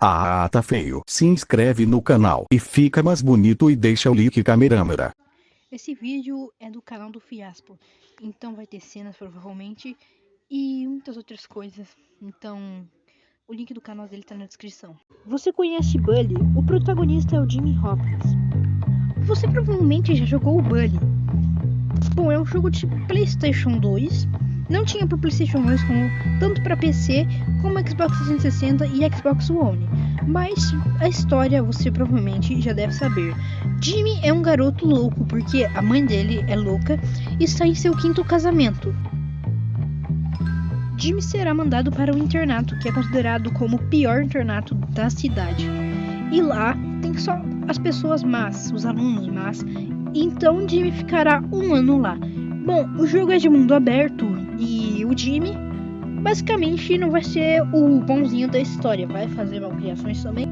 Ah, tá feio. Se inscreve no canal e fica mais bonito e deixa o like câmera. Esse vídeo é do canal do Fiaspo, então vai ter cenas provavelmente e muitas outras coisas. Então, o link do canal dele tá na descrição. Você conhece Bully? O protagonista é o Jimmy Hopkins. Você provavelmente já jogou o Bully. Bom, é um jogo de PlayStation 2. Não tinha para PlayStation 2 tanto para PC como Xbox 360 e Xbox One. Mas a história você provavelmente já deve saber. Jimmy é um garoto louco porque a mãe dele é louca e está em seu 5º casamento. Jimmy será mandado para o internato, que é considerado como o pior internato da cidade. E lá tem só as pessoas más, os alunos más. Então Jimmy ficará 1 ano lá. Bom, o jogo é de mundo aberto e o Jimmy basicamente não vai ser o bonzinho da história, vai fazer malcriações também.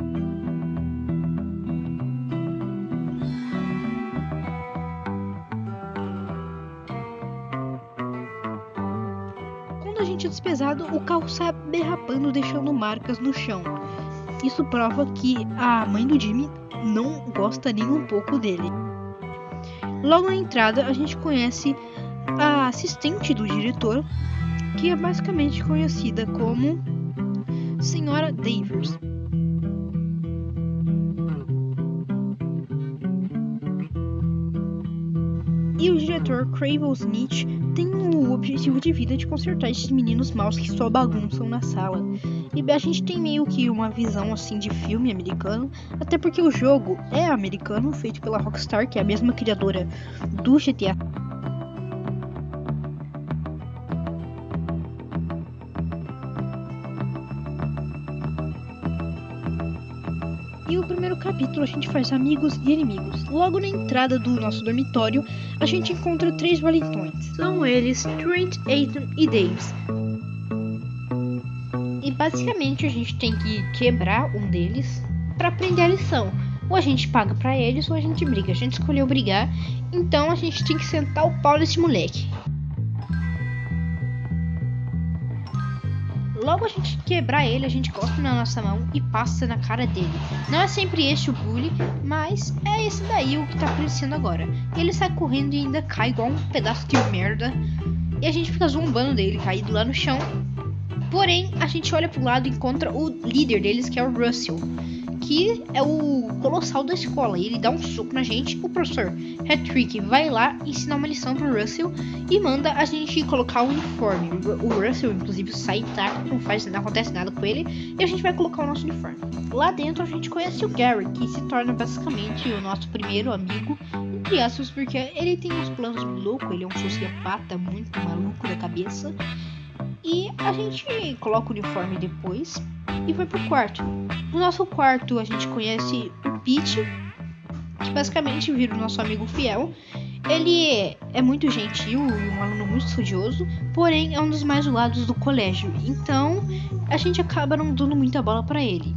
Quando a gente é despesado, o carro sai derrapando, deixando marcas no chão. Isso prova que a mãe do Jimmy não gosta nem um pouco dele. Logo na entrada, a gente conhece a assistente do diretor, que é basicamente conhecida como Senhora Danvers. E o diretor Craven Smith tem o objetivo de vida de consertar esses meninos maus que só bagunçam na sala. E a gente tem meio que uma visão assim de filme americano, até porque o jogo é americano, feito pela Rockstar, que é a mesma criadora do GTA. E o primeiro capítulo a gente faz amigos e inimigos. Logo na entrada do nosso dormitório, a gente encontra 3 valentões. São eles Trent, Ethan e Davis. E basicamente a gente tem que quebrar um deles para aprender a lição. Ou a gente paga para eles ou a gente briga. A gente escolheu brigar, então a gente tem que sentar o pau nesse moleque. Logo a gente quebrar ele, a gente cospe na nossa mão e passa na cara dele. Não é sempre esse o bully, mas é esse daí o que tá aparecendo agora. Ele sai correndo e ainda cai igual um pedaço de merda. E a gente fica zombando dele, caído lá no chão. Porém, a gente olha pro lado e encontra o líder deles, que é o Russell, que é o colossal da escola. E ele dá um soco na gente. O professor Hattrick vai lá ensinar uma lição pro Russell e manda a gente colocar o uniforme. O Russell, inclusive, sai intacto, não acontece nada com ele, e a gente vai colocar o nosso uniforme. Lá dentro a gente conhece o Gary, que se torna basicamente o nosso primeiro amigo, entre aspas, porque ele tem uns planos loucos, ele é um sociopata muito maluco da cabeça. E a gente coloca o uniforme depois e vai pro quarto. No nosso quarto a gente conhece o Pete, que basicamente vira o nosso amigo fiel. Ele é muito gentil, um aluno muito estudioso, porém é um dos mais zoados do colégio. Então a gente acaba não dando muita bola pra ele.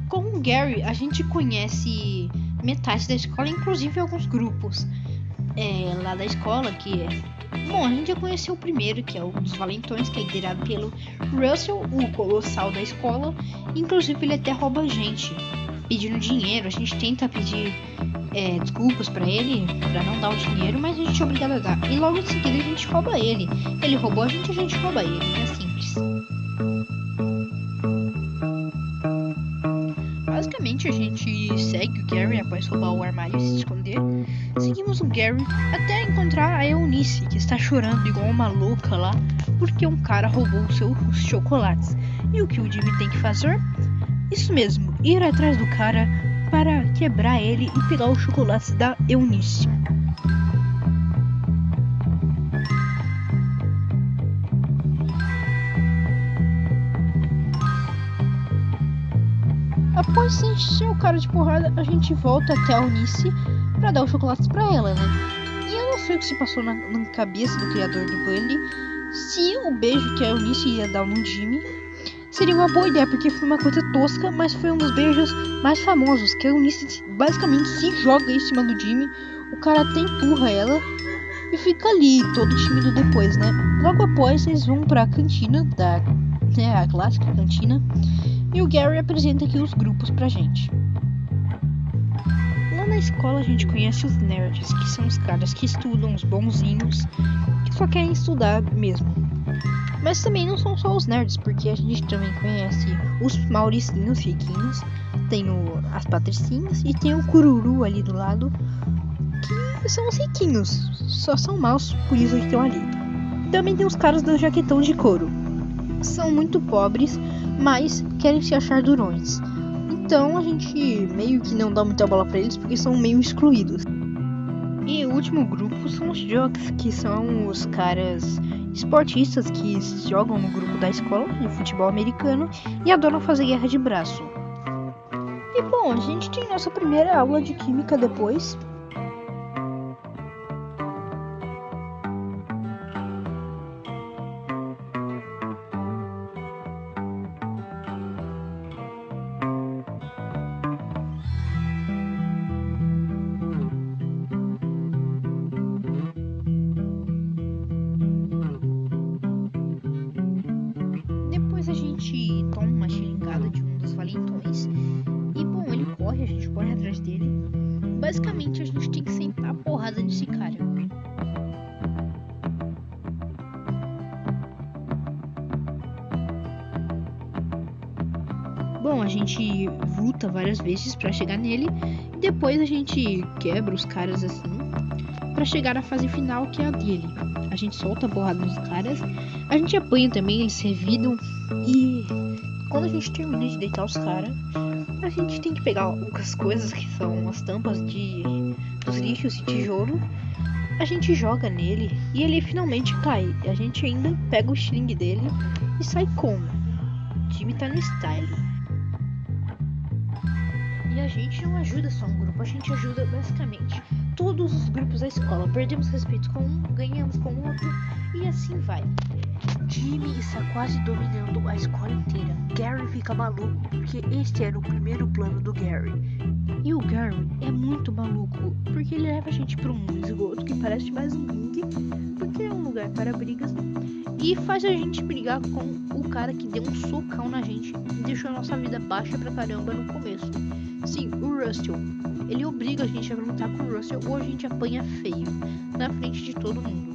Com o Gary a gente conhece metade da escola, inclusive alguns grupos lá da escola, que é... Bom, a gente já conheceu o primeiro, que é o dos valentões, que é liderado pelo Russell, o colossal da escola. Inclusive ele até rouba a gente, pedindo dinheiro. A gente tenta pedir desculpas pra ele, pra não dar o dinheiro, mas a gente é obrigado a dar. E logo em seguida a gente rouba ele. Ele roubou a gente rouba ele, é simples. Basicamente a gente segue o Gary após roubar o armário e se esconder. Seguimos o Gary até encontrar a Eunice, que está chorando igual uma louca lá, porque um cara roubou os seus chocolates. E o que o Jimmy tem que fazer? Isso mesmo, ir atrás do cara para quebrar ele e pegar os chocolates da Eunice. Após encher o cara de porrada, a gente volta até a Eunice pra dar os chocolates pra ela, né? E eu não sei o que se passou na cabeça do criador do Bully, se o beijo que a Eunice ia dar no Jimmy seria uma boa ideia, porque foi uma coisa tosca, mas foi um dos beijos mais famosos, que a Eunice basicamente se joga em cima do Jimmy, o cara até empurra ela, e fica ali, todo tímido depois, né? Logo após, eles vão pra cantina, a clássica cantina, e o Gary apresenta aqui os grupos pra gente. Lá na escola a gente conhece os nerds, que são os caras que estudam, os bonzinhos, que só querem estudar mesmo. Mas também não são só os nerds, porque a gente também conhece os mauricinhos riquinhos, tem as patricinhas e tem o cururu ali do lado, que são os riquinhos, só são maus, por isso que estão ali. Também tem os caras do jaquetão de couro, são muito pobres, mas querem se achar durões. Então a gente meio que não dá muita bola pra eles porque são meio excluídos. E o último grupo são os jocks, que são os caras esportistas que jogam no grupo da escola de futebol americano e adoram fazer guerra de braço. E bom, a gente tem nossa primeira aula de química depois. Depois a gente toma uma xilingada de um dos valentões. E bom, ele corre, a gente corre atrás dele. Basicamente a gente tem que sentar a porrada nesse cara. Bom, a gente luta várias vezes pra chegar nele. E depois a gente quebra os caras assim pra chegar à fase final, que é a dele. A gente solta a porrada nos caras. A gente apanha também, eles se revidam. E quando a gente termina de deitar os caras, a gente tem que pegar algumas coisas que são as tampas dos lixos e tijolo. A gente joga nele e ele finalmente cai. A gente ainda pega o estilingue dele e sai como? O time tá no style. E a gente não ajuda só um grupo, a gente ajuda basicamente todos os grupos da escola. Perdemos respeito com um, ganhamos com o outro e assim vai. Jimmy está quase dominando a escola inteira. Gary fica maluco porque este era o primeiro plano do Gary. E o Gary é muito maluco porque ele leva a gente para um esgoto que parece mais um ringue, porque é um lugar para brigas, e faz a gente brigar com o cara que deu um socão na gente e deixou a nossa vida baixa pra caramba no começo. Sim, o Russell. Ele obriga a gente a lutar com o Russell ou a gente apanha feio na frente de todo mundo.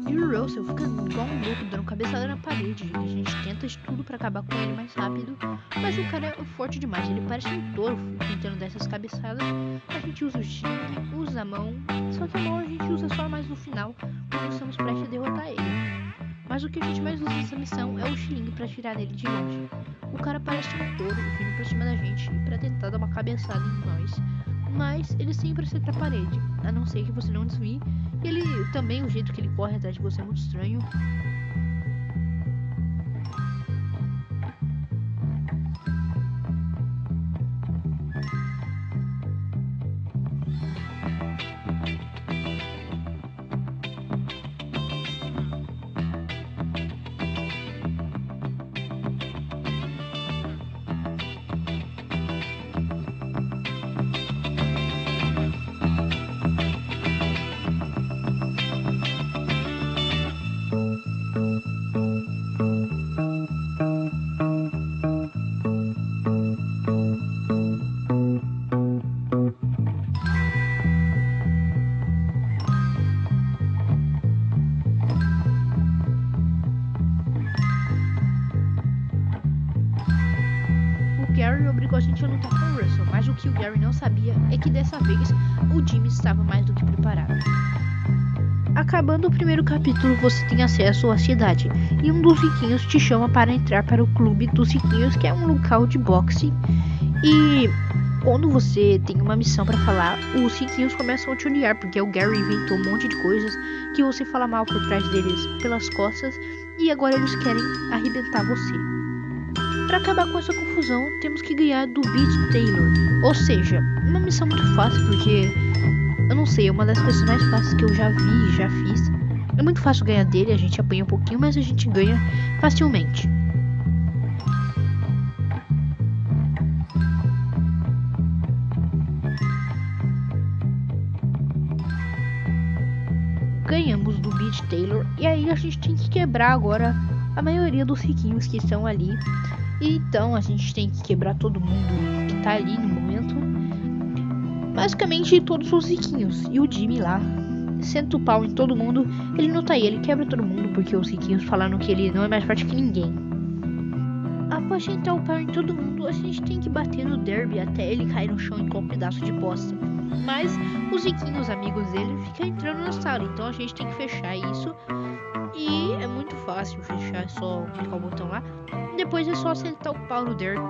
E o Russell fica igual um louco, dando cabeçada na parede. A gente tenta de tudo pra acabar com ele mais rápido, mas o cara é forte demais. Ele parece um touro tentando dar essas cabeçadas. A gente usa o estilingue, usa a mão, só que a mão a gente usa só mais no final, quando estamos prestes a derrotar ele. Mas o que a gente mais usa nessa missão é o estilingue pra tirar ele de longe. O cara parece um touro vindo pra cima da gente pra tentar dar uma cabeçada em nós, mas ele sempre acerta a parede, a não ser que você não desvie. E ele também, o jeito que ele corre atrás de você é muito estranho. Gary obrigou a gente a lutar com o Russell, mas o que o Gary não sabia é que dessa vez o Jimmy estava mais do que preparado. Acabando o primeiro capítulo, você tem acesso à cidade, e um dos riquinhos te chama para entrar para o clube dos riquinhos, que é um local de boxe. E quando você tem uma missão para falar, os riquinhos começam a te odiar, porque o Gary inventou um monte de coisas que você fala mal por trás deles pelas costas, e agora eles querem arrebentar você. Para acabar com essa confusão, temos que ganhar do Beat Taylor, ou seja, uma missão muito fácil, porque eu não sei, é uma das coisas mais fáceis que eu já vi e já fiz. É muito fácil ganhar dele, a gente apanha um pouquinho, mas a gente ganha facilmente. Smith Taylor. E aí a gente tem que quebrar agora a maioria dos riquinhos que estão ali. E então a gente tem que quebrar todo mundo que tá ali no momento. Basicamente todos os riquinhos. E o Jimmy lá senta o pau em todo mundo. Ele não tá aí, ele quebra todo mundo porque os riquinhos falaram que ele não é mais forte que ninguém. Após sentar o pau em todo mundo, a gente tem que bater no Derby até ele cair no chão igual um pedaço de bosta. Mas os riquinhos amigos dele ficam entrando na sala, então a gente tem que fechar isso. E é muito fácil fechar, é só clicar o botão lá. Depois é só sentar o pau no Derby.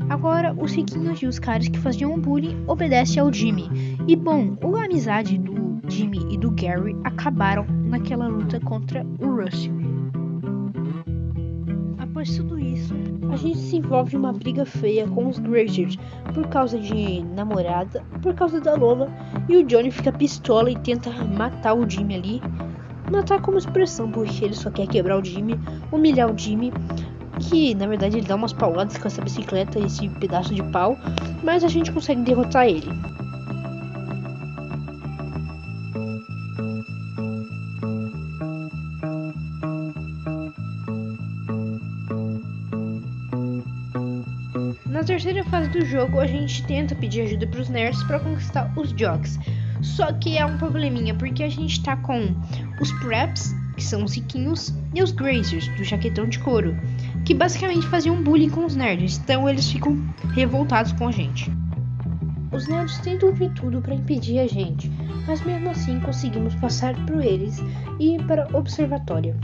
Agora, os riquinhos e os caras que faziam bullying obedecem ao Jimmy. E bom, a amizade do Jimmy e do Gary acabaram naquela luta contra o Russell. Após tudo isso, a gente se envolve em uma briga feia com os Grazers por causa de namorada, por causa da Lola, e o Johnny fica pistola e tenta matar o Jimmy ali. Matar como expressão, porque ele só quer quebrar o Jimmy, humilhar o Jimmy. Que na verdade ele dá umas pauladas com essa bicicleta, esse pedaço de pau, mas a gente consegue derrotar ele. Na terceira fase do jogo, a gente tenta pedir ajuda para os nerds para conquistar os jocks. Só que é um probleminha, porque a gente tá com os preps, que são os riquinhos, e os grazers, do jaquetão de couro, que basicamente faziam bullying com os nerds, então eles ficam revoltados com a gente. Os nerds tentam de tudo para impedir a gente, mas mesmo assim conseguimos passar por eles e ir para o observatório.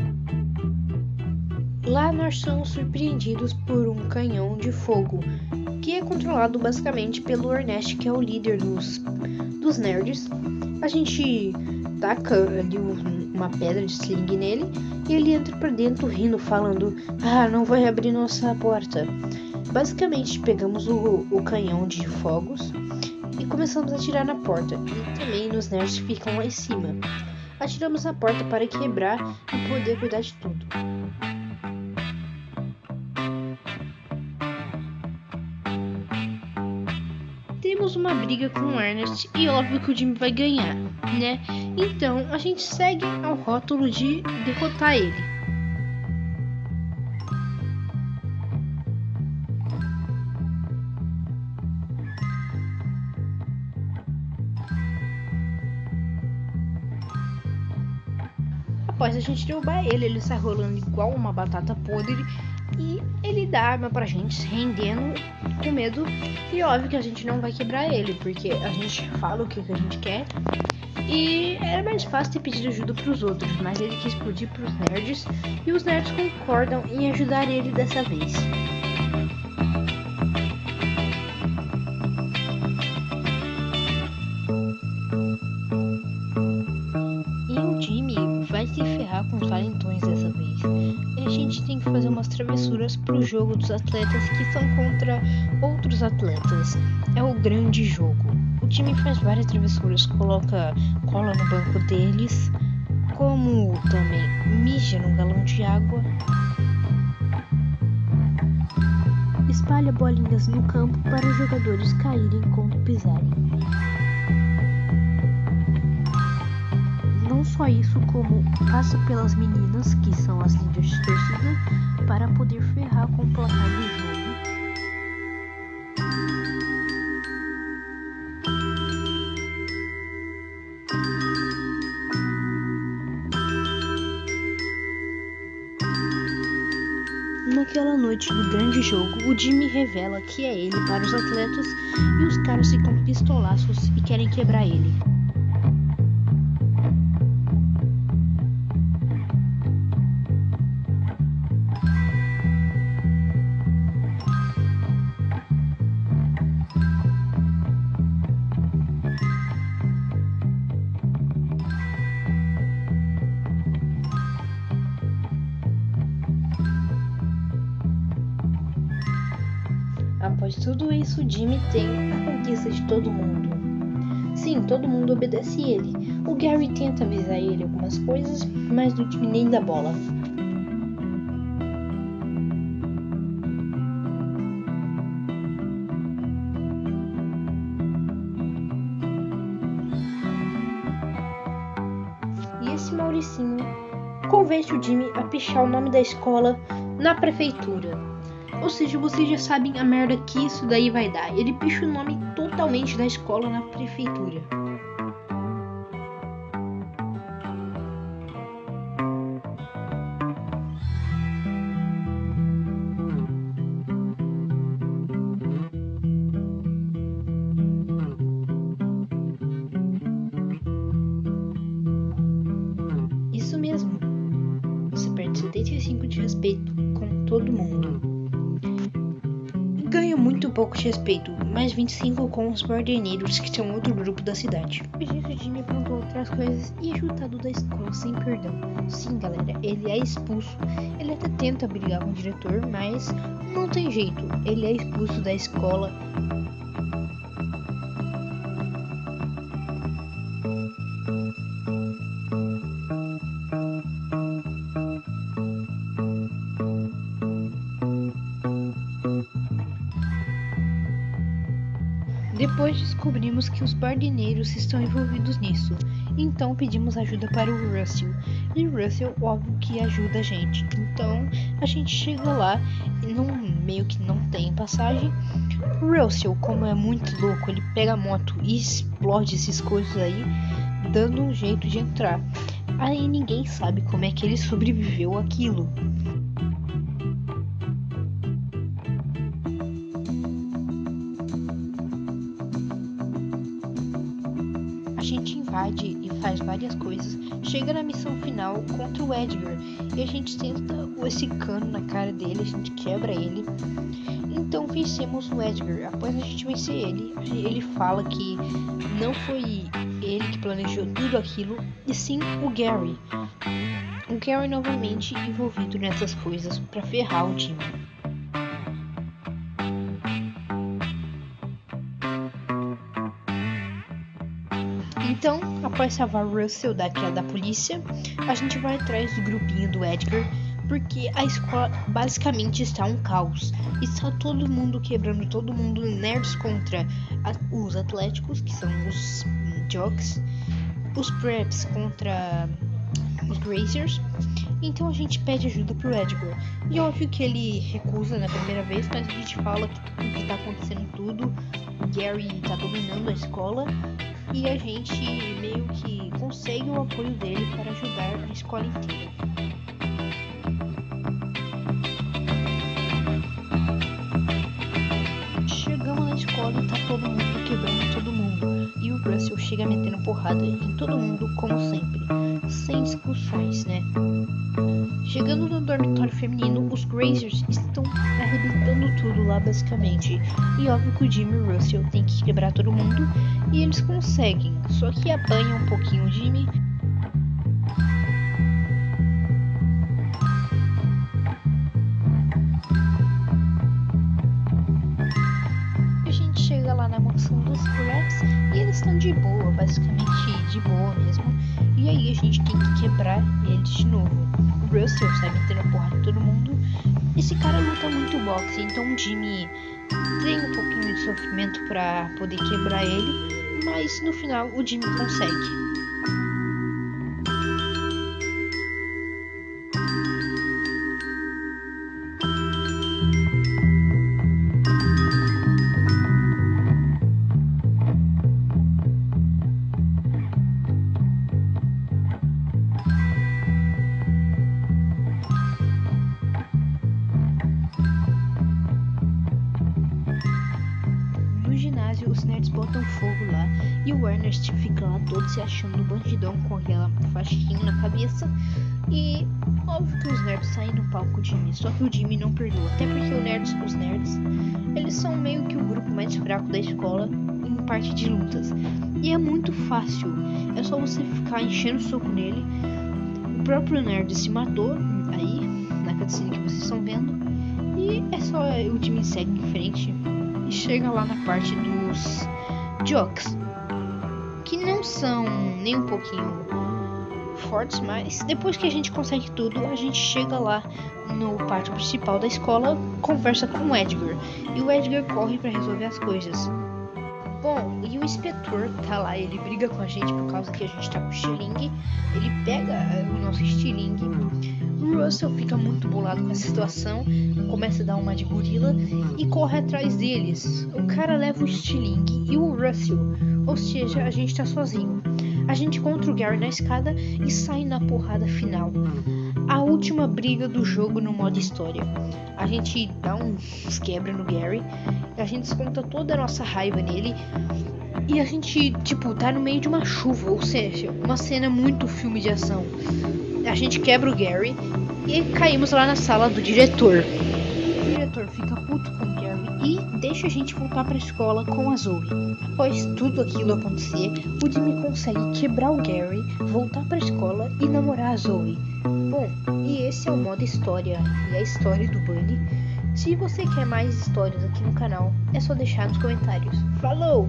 Lá nós somos surpreendidos por um canhão de fogo, que é controlado basicamente pelo Ernest, que é o líder dos nerds. A gente taca ali uma pedra de sling nele e ele entra pra dentro rindo, falando: "Ah, não vai abrir nossa porta". Basicamente pegamos o canhão de fogos e começamos a atirar na porta, e também nos nerds que ficam lá em cima. Atiramos na porta para quebrar e poder cuidar de tudo. Temos uma briga com o Ernest e óbvio que o Jimmy vai ganhar, né? Então a gente segue ao rótulo de derrotar ele. Após a gente derrubar ele sai rolando igual uma batata podre e ele dá a arma pra gente, rendendo com medo. E óbvio que a gente não vai quebrar ele, porque a gente fala o que a gente quer. E era mais fácil ter pedido ajuda pros outros, mas ele quis explodir pros nerds e os nerds concordam em ajudar ele dessa vez. E o Jimmy vai se ferrar com os valentões dessa vez. E a gente tem que fazer umas travessuras pro jogo dos atletas que são contra outros atletas. É o grande jogo. O time faz várias travessuras, coloca cola no banco deles, como também mija num galão de água, espalha bolinhas no campo para os jogadores caírem quando pisarem. Não só isso, como passa pelas meninas, que são as líderes de torcida, para poder ferrar com o placar do jogo. Naquela noite do grande jogo, o Jimmy revela que é ele para os atletas e os caras ficam pistolaços e querem quebrar ele. Após tudo isso, Jimmy tem a conquista de todo mundo. Sim, todo mundo obedece ele. O Gary tenta avisar ele algumas coisas, mas o Jimmy nem dá bola. Mauricinho convence o Jimmy a pichar o nome da escola na prefeitura. Ou seja, vocês já sabem a merda que isso daí vai dar. Ele picha o nome totalmente da escola na prefeitura. Isso mesmo. Você perde 75 de respeito com todo mundo. Ganha muito pouco de respeito, mais 25 com os barderneiros, que são outro grupo da cidade. O jeito de Jimmy aprontou outras coisas e é chutado da escola sem perdão. Sim, galera, ele é expulso. Ele até tenta brigar com o diretor, mas não tem jeito. Ele é expulso da escola. Depois descobrimos que os barderneiros estão envolvidos nisso, então pedimos ajuda para o Russell, e o Russell, óbvio que ajuda a gente. Então a gente chega lá e meio que não tem passagem. O Russell, como é muito louco, ele pega a moto e explode esses coisas aí, dando um jeito de entrar. Aí ninguém sabe como é que ele sobreviveu àquilo. A gente invade e faz várias coisas, chega na missão final contra o Edgar e a gente tenta esse cano na cara dele, a gente quebra ele. Então vencemos o Edgar. Após a gente vencer ele fala que não foi ele que planejou tudo aquilo, e sim o Gary. O Gary novamente envolvido nessas coisas pra ferrar o Jimmy. Então, após salvar o Russell da polícia, a gente vai atrás do grupinho do Edgar, porque a escola basicamente está um caos. Está todo mundo quebrando todo mundo, nerds contra os atléticos, que são os jocks, os preps contra os grazers. Então a gente pede ajuda pro Edgar. E óbvio que ele recusa na primeira vez, mas a gente fala que o que tá acontecendo tudo, o Gary tá dominando a escola, e a gente meio que consegue o apoio dele para ajudar a escola inteira. Chegamos na escola e tá todo mundo quebrando todo mundo, e o Russell chega metendo porrada em todo mundo como sempre, sem discussões, né? Chegando no dormitório feminino, os Grazers estão arrebentando tudo lá basicamente. E óbvio que o Jimmy e o Russell tem que quebrar todo mundo, e eles conseguem, só que apanham um pouquinho o Jimmy. A gente chega lá na mansão dos Preps e eles estão de boa, basicamente de boa mesmo. E aí a gente tem que quebrar eles de novo. O Russell sai metendo porrada em todo mundo. Esse cara luta muito boxe, então o Jimmy tem um pouquinho de sofrimento pra poder quebrar ele, mas no final o Jimmy consegue. Os nerds botam fogo lá e o Ernest fica lá todo se achando bandidão com aquela faixinha na cabeça. E óbvio que os nerds saem no palco do Jimmy, só que o Jimmy não perdoa, até porque os nerds eles são meio que o grupo mais fraco da escola em parte de lutas, e é muito fácil, é só você ficar enchendo o soco nele. O próprio nerd se matou aí na cutscene que vocês estão vendo, e é só o Jimmy segue em frente e chega lá na parte dos jocks, que não são nem um pouquinho fortes, mas depois que a gente consegue tudo, a gente chega lá no pátio principal da escola, conversa com o Edgar, e o Edgar corre para resolver as coisas. Bom, e o inspetor tá lá, ele briga com a gente por causa que a gente tá com estilingue. Ele pega o nosso estilingue. O Russell fica muito bolado com essa situação, começa a dar uma de gorila e corre atrás deles. O cara leva o estilingue e o Russell, ou seja, a gente tá sozinho. A gente encontra o Gary na escada e sai na porrada final. A última briga do jogo no modo história. A gente dá uns quebra no Gary, a gente desconta toda a nossa raiva nele e a gente, tá no meio de uma chuva, ou seja, uma cena muito filme de ação. A gente quebra o Gary e caímos lá na sala do diretor. O diretor fica puto com o Gary e deixa a gente voltar pra escola com a Zoe. Após tudo aquilo acontecer, o Jimmy consegue quebrar o Gary, voltar pra escola e namorar a Zoe. Bom, e esse é o modo história e a história do Bunny. Se você quer mais histórias aqui no canal, é só deixar nos comentários. Falou!